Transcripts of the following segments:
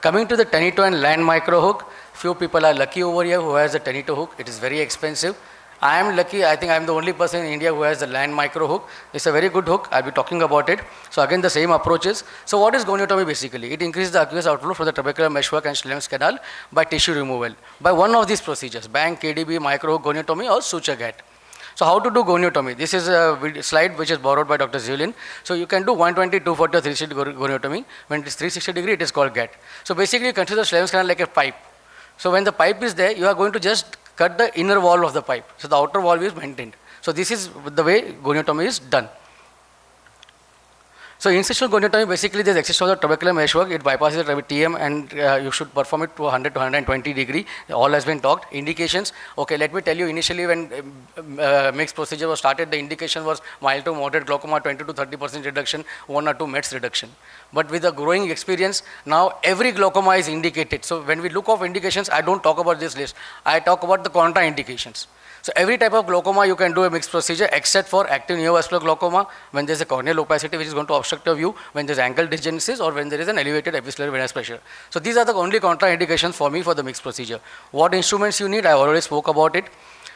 Coming to the Tanito and land micro hook, few people are lucky over here who has a Tanito hook. It is very expensive. I am lucky. I think I am the only person in India who has the land micro hook. It's a very good hook. I'll be talking about it. So again, the same approaches. So what is goniotomy basically? It increases the aqueous outflow from the trabecular meshwork and Schlem's canal by tissue removal by one of these procedures: bang, KDB, micro hook, goniotomy, or suture gat. So how to do goniotomy? This is a slide which is borrowed by Dr. Ziulin. So you can do 120, 240 or 360 goniotomy. When it is 360 degree, it is called gat. So basically you consider Schlem's canal like a pipe. So when the pipe is there, you are going to just cut the inner wall of the pipe. So the outer wall is maintained. So this is the way goniotomy is done. So incisional goniotomy, basically there is excision of the trabecular meshwork. It bypasses the TM and you should perform it to 100 to 120 degree. All has been talked. Indications. Okay, let me tell you, initially when mixed procedure was started, the indication was mild to moderate glaucoma, 20 to 30% reduction, 1 or 2 mets reduction. But with the growing experience, now every glaucoma is indicated. So when we look of indications, I don't talk about this list. I talk about the contraindications. So every type of glaucoma you can do a mixed procedure except for active neovascular glaucoma, when there is a corneal opacity which is going to obstruct your view, when there is angle dysgenesis, or when there is an elevated epicellary venous pressure. So these are the only contraindications for me for the mixed procedure. What instruments you need, I already spoke about it.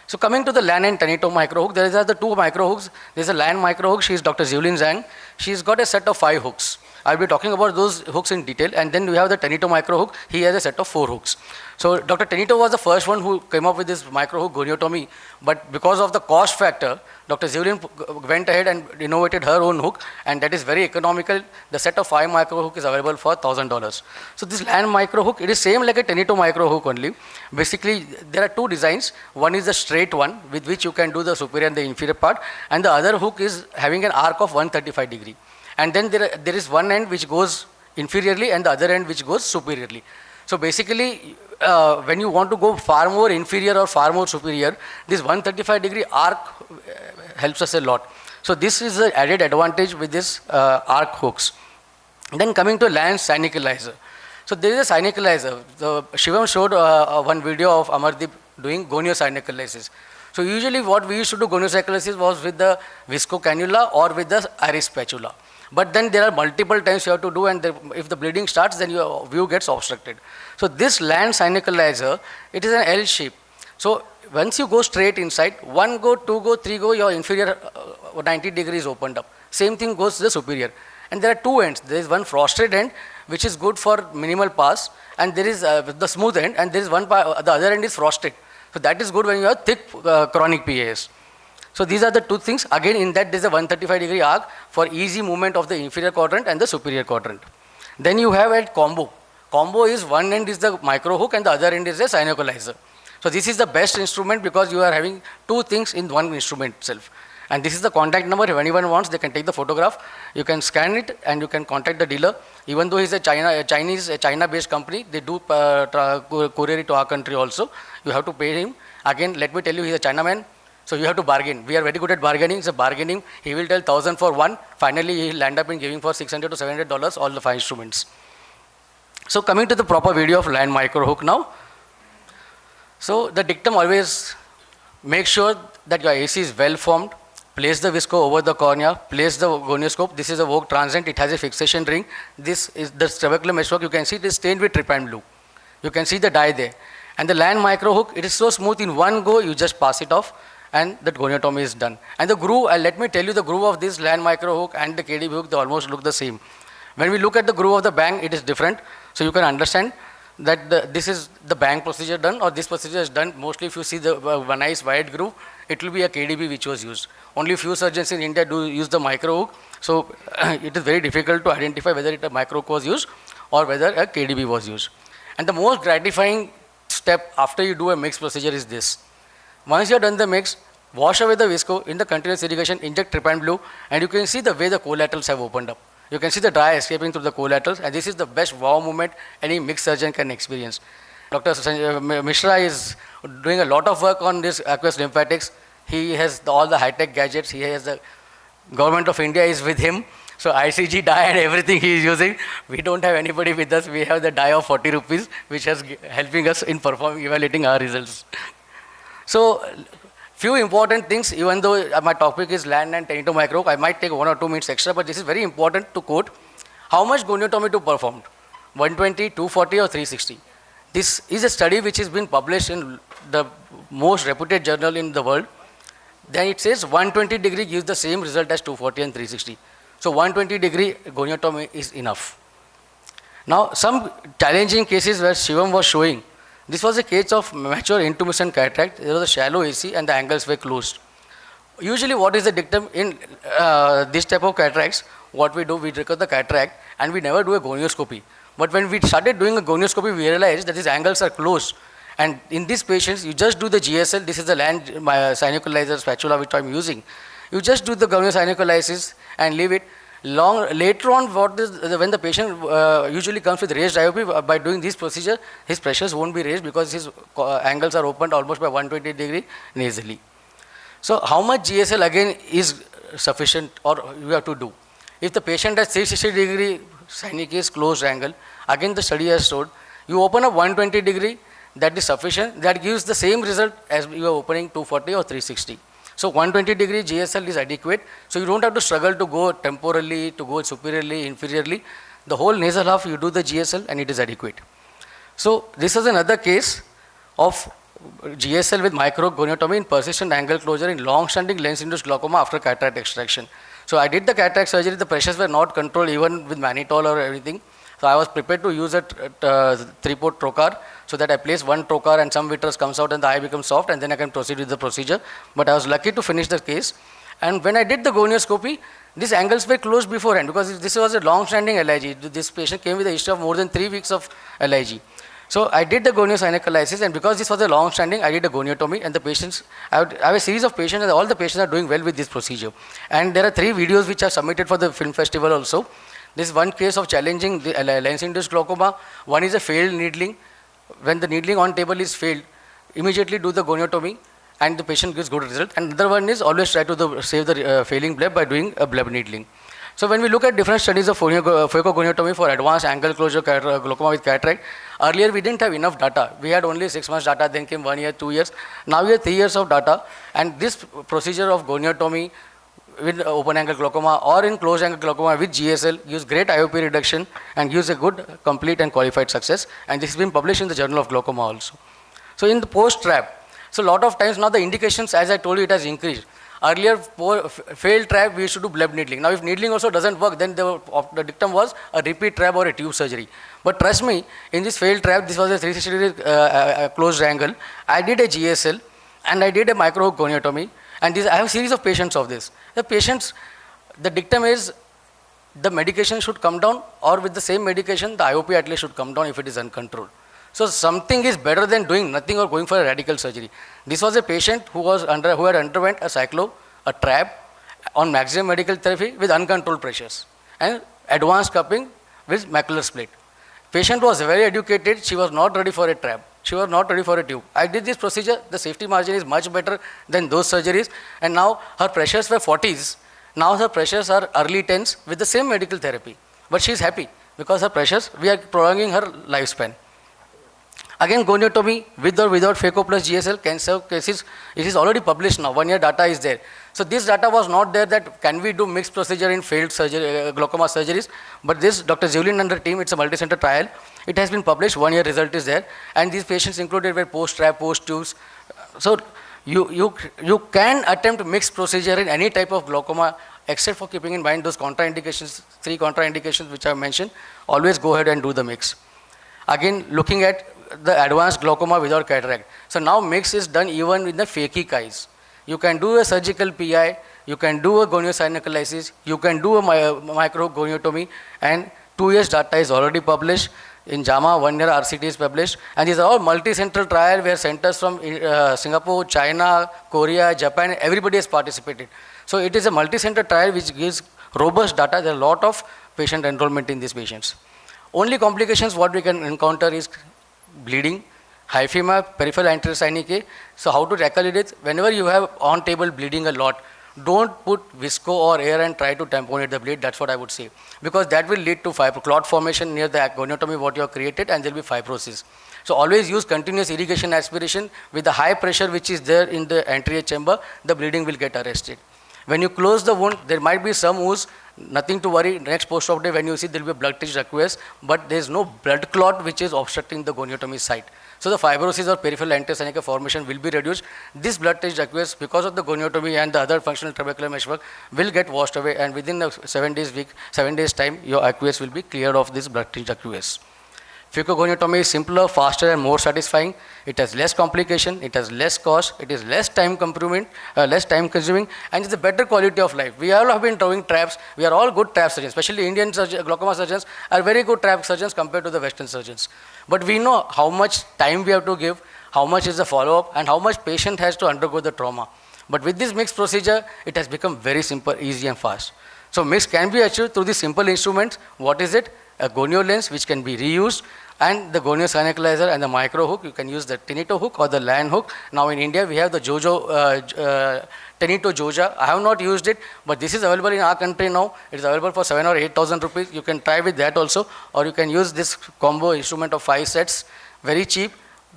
So coming to the LAN and Tanito microhook, there are the two microhooks. There is a LAN microhook. She is Dr. Ziulin Zhang. She's got a set of 5 hooks. I'll be talking about those hooks in detail, and then we have the Tanito microhook. He has a set of 4 hooks. So Dr. Tanito was the first one who came up with this microhook goniotomy, but because of the cost factor, Dr. Ziulin went ahead and innovated her own hook, and that is very economical. The set of 5 microhook is available for $1,000. So this LAN microhook, it is same like a Tanito microhook only. Basically, there are 2 designs. One is the straight one, with which you can do the superior and the inferior part, and the other hook is having an arc of 135 degree. And then there is one end which goes inferiorly and the other end which goes superiorly. So basically, when you want to go far more inferior or far more superior, this 135 degree arc helps us a lot. So this is the added advantage with this arc hooks. Then coming to LAN synicalizer. So there is a synicalizer. Shivam showed one video of Amardeep doing gonio synicalizes. So usually what we used to do gonio synicalizes was with the visco cannula or with the iris spatula. But then there are multiple times you have to do, and if the bleeding starts, then your view gets obstructed. So this LAN synicalizer, it is an L shape. So once you go straight inside, 1 go, 2 go, 3 go, your inferior 90 degrees opened up. Same thing goes to the superior. And there are 2 ends. There is one frosted end, which is good for minimal pass, and there is the smooth end, and there is one part, the other end is frosted. So that is good when you have thick chronic PAS. So these are the 2 things. Again, in that there is a 135 degree arc for easy movement of the inferior quadrant and the superior quadrant. Then you have a combo. Combo is one end is the micro hook and the other end is a synicalizer. So this is the best instrument because you are having 2 things in one instrument itself. And this is the contact number. If anyone wants, they can take the photograph. You can scan it and you can contact the dealer. Even though he's a China-based company, they do courier it to our country also. You have to pay him. Again, let me tell you, he's a Chinaman. So you have to bargain. We are very good at bargaining. So bargaining, he will tell 1,000 for one. Finally, he will end up in giving for $600 to $700 all the 5 instruments. So coming to the proper video of LAN microhook now. So the dictum always make sure that your AC is well formed. Place the visco over the cornea. Place the gonioscope. This is a Vogue transient. It has a fixation ring. This is the trabecular meshwork. You can see it is stained with trypan blue. You can see the dye there. And the LAN microhook, it is so smooth. In one go, you just pass it off, and that goniotomy is done. And the groove, let me tell you, the groove of this LAN microhook and the KDB hook, they almost look the same. When we look at the groove of the bang, it is different. So you can understand that this is the bang procedure done, or this procedure is done. Mostly if you see the one nice wide groove, it will be a KDB which was used. Only few surgeons in India do use the microhook. So it is very difficult to identify whether a microhook was used or whether a KDB was used. And the most gratifying step after you do a mixed procedure is this. Once you have done the mix, wash away the visco in the continuous irrigation, inject trypan blue, and you can see the way the collaterals have opened up. You can see the dye escaping through the collaterals, and this is the best wow moment any mixed surgeon can experience. Dr. Mishra is doing a lot of work on this aqueous lymphatics. He has all the high-tech gadgets. He has the government of India is with him. So ICG dye and everything he is using. We don't have anybody with us. We have the dye of 40 rupees, which is helping us in evaluating our results. So few important things, even though my topic is LAN and Tanito microhook, I might take 1 or 2 minutes extra, but this is very important to quote. How much goniotomy to perform? 120, 240 or 360. This is a study which has been published in the most reputed journal in the world. Then it says 120 degree gives the same result as 240 and 360. So 120 degree goniotomy is enough. Now some challenging cases where Shivam was showing, this was a case of mature intumescent cataract. There was a shallow AC and the angles were closed. Usually what is the dictum in this type of cataracts, what we do, we record the cataract and we never do a gonioscopy. But when we started doing a gonioscopy, we realized that these angles are closed. And in these patients, you just do the GSL. This is the land sinucleator spatula which I'm using. You just do the goniosynucleasis and leave it. Later on, when the patient usually comes with raised IOP, by doing this procedure, his pressures won't be raised because his angles are opened almost by 120 degree nasally. So how much GSL again is sufficient or you have to do? If the patient has 360 degree sinus closed angle, again the study has showed, you open up 120 degree, that is sufficient. That gives the same result as you are opening 240 or 360. So 120 degree GSL is adequate. So you don't have to struggle to go temporally, to go superiorly, inferiorly. The whole nasal half you do the GSL and it is adequate. So this is another case of GSL with microhook goniotomy in persistent angle closure in long-standing lens-induced glaucoma after cataract extraction. So I did the cataract surgery, the pressures were not controlled even with mannitol or everything. So I was prepared to use a 3-port trocar so that I place one trocar and some vitreous comes out and the eye becomes soft and then I can proceed with the procedure. But I was lucky to finish the case. And when I did the gonioscopy, these angles were closed beforehand because this was a long-standing LIG. This patient came with a history of more than 3 weeks of LIG. So I did the goniosynucleasis and because this was a long-standing, I did a goniotomy and the patients, I have a series of patients and all the patients are doing well with this procedure. And there are 3 videos which are submitted for the film festival also. This is one case of challenging lens-induced glaucoma. One is a failed needling. When the needling on table is failed, immediately do the goniotomy and the patient gives good result. And another one is always try to save the failing bleb by doing a bleb needling. So when we look at different studies of phacogoniotomy for advanced angle closure glaucoma with cataract, earlier we didn't have enough data. We had only 6 months data, then came 1 year, 2 years. Now we have 3 years of data and this procedure of goniotomy with open angle glaucoma or in closed angle glaucoma with GSL gives great IOP reduction and gives a good, complete and qualified success. And this has been published in the Journal of Glaucoma also. So in the post-trap, so a lot of times now the indications, as I told you, it has increased. Earlier, failed trap, we used to do bleb needling. Now if needling also doesn't work, then the dictum was a repeat trap or a tube surgery. But trust me, in this failed trap, this was a 360 degree closed angle. I did a GSL and I did a microhook goniotomy. And I have a series of patients of this. The patients, the dictum is the medication should come down or with the same medication, the IOP at least should come down if it is uncontrolled. So something is better than doing nothing or going for a radical surgery. This was a patient who had underwent a cyclo, a trap on maximum medical therapy with uncontrolled pressures and advanced cupping with macular split. Patient was very educated, she was not ready for a trap. She was not ready for a tube. I did this procedure, the safety margin is much better than those surgeries and now her pressures were 40s. Now her pressures are early 10s with the same medical therapy. But she is happy because her pressures, we are prolonging her lifespan. Again, goniotomy with or without phaco plus GSL can serve cases. It is already published now, 1 year data is there. So this data was not there that can we do mixed procedure in failed surgery, glaucoma surgeries. But this, Dr. Zivlin and her team, it's a multi-center trial. It has been published, 1 year result is there. And these patients included were post-trap, post-tubes. So you can attempt mixed procedure in any type of glaucoma except for keeping in mind those contraindications, 3 contraindications which I have mentioned. Always go ahead and do the mix. Again, looking at the advanced glaucoma without cataract. So now mix is done even with the phakic eyes. You can do a surgical PI, you can do a goniosynucleasis, you can do a microhook goniotomy, and 2 years data is already published. In JAMA, 1 year RCT is published. And these are all multi-central trial where centers from Singapore, China, Korea, Japan, everybody has participated. So it is a multi-center trial which gives robust data. There are a lot of patient enrollment in these patients. Only complications what we can encounter is bleeding, hyphema, peripheral anterior synechiae. So how to tackle it is, whenever you have on table bleeding a lot, don't put visco or air and try to tamponate the bleed. That's what I would say. Because that will lead to clot formation near the goniotomy what you have created and there will be fibrosis. So always use continuous irrigation aspiration with the high pressure which is there in the anterior chamber, the bleeding will get arrested. When you close the wound, there might be some ooze, Nothing to worry. Next post-op day, when you see, there will be a blood tissue aqueous, but there is no blood clot which is obstructing the goniotomy site. So the fibrosis or peripheral antiseneca formation will be reduced. This blood tissue aqueous, because of the goniotomy and the other functional trabecular meshwork, will get washed away, and within the 7 days time, your aqueous will be cleared of this blood tissue aqueous. Fucogoniotomy is simpler, faster, and more satisfying. It has less complication, it has less cost, it is less time consuming, and it's a better quality of life. We all have been doing traps. We are all good trap surgeons, especially Indian glaucoma surgeons are very good trap surgeons compared to the Western surgeons. But we know how much time we have to give, how much is the follow-up, and how much patient has to undergo the trauma. But with this mixed procedure, it has become very simple, easy, and fast. So mix can be achieved through these simple instruments. What is it? A gonio lens which can be reused, and the gonio synchronizer and the micro hook. You can use the Tanito hook or the LAN hook. Now in India we have the Tanito Joja. I have not used it, but this is available in our country now. It is available for 7,000 or 8,000 rupees. You can try with that also, or you can use this combo instrument of 5 sets, very cheap.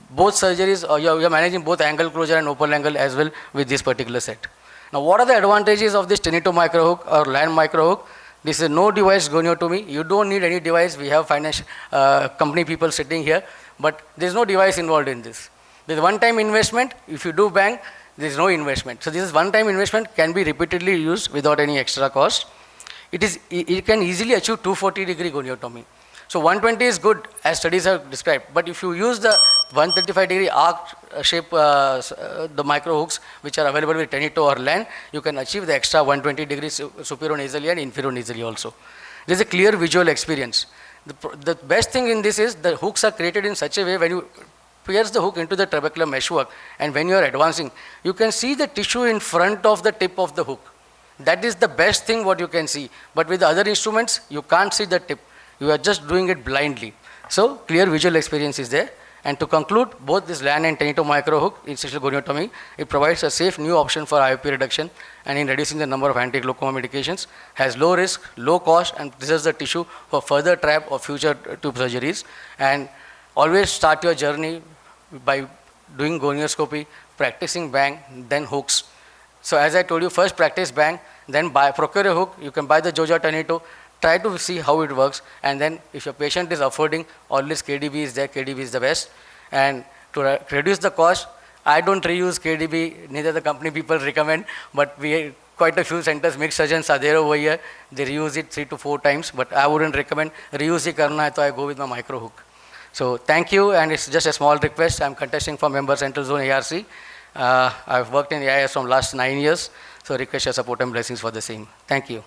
Both surgeries, you are managing both angle closure and open angle as well with this particular set. Now what are the advantages of this Tanito micro hook or LAN micro hook? This is no device goniotomy. You don't need any device. We have financial company people sitting here, but there is no device involved in this. There is one-time investment. If you do bang, there is no investment. So this is one-time investment, can be repeatedly used without any extra cost. It can easily achieve 240-degree goniotomy. So 120 is good, as studies have described. But if you use the 135-degree arc shape, the micro hooks, which are available with Tanito or LAN, you can achieve the extra 120 degrees superior nasally and inferior nasally also. There is a clear visual experience. The best thing in this is the hooks are created in such a way, when you pierce the hook into the trabecular meshwork, and when you are advancing, you can see the tissue in front of the tip of the hook. That is the best thing what you can see. But with the other instruments, you can't see the tip. You are just doing it blindly. So clear visual experience is there. And to conclude, both this LAN and Tanito micro hook in incisional goniotomy, it provides a safe new option for IOP reduction and in reducing the number of anti-glaucoma medications, has low risk, low cost, and preserves the tissue for further trap or future tube surgeries. And always start your journey by doing gonioscopy, practicing bang, then hooks. So as I told you, first practice bang, then procure a hook. You can buy the Joja Tanito. Try to see how it works, and then if your patient is affording, always KDB is there. KDB is the best. And to reduce the cost, I don't reuse KDB, neither the company people recommend, but quite a few centers, mixed surgeons are there over here. They reuse it 3 to 4 times, but I wouldn't recommend. Reuse it karna hai, so I go with my micro hook. So thank you, and it's just a small request. I'm contesting for Member Central Zone ARC. I've worked in AIS from last 9 years, so request your support and blessings for the same. Thank you.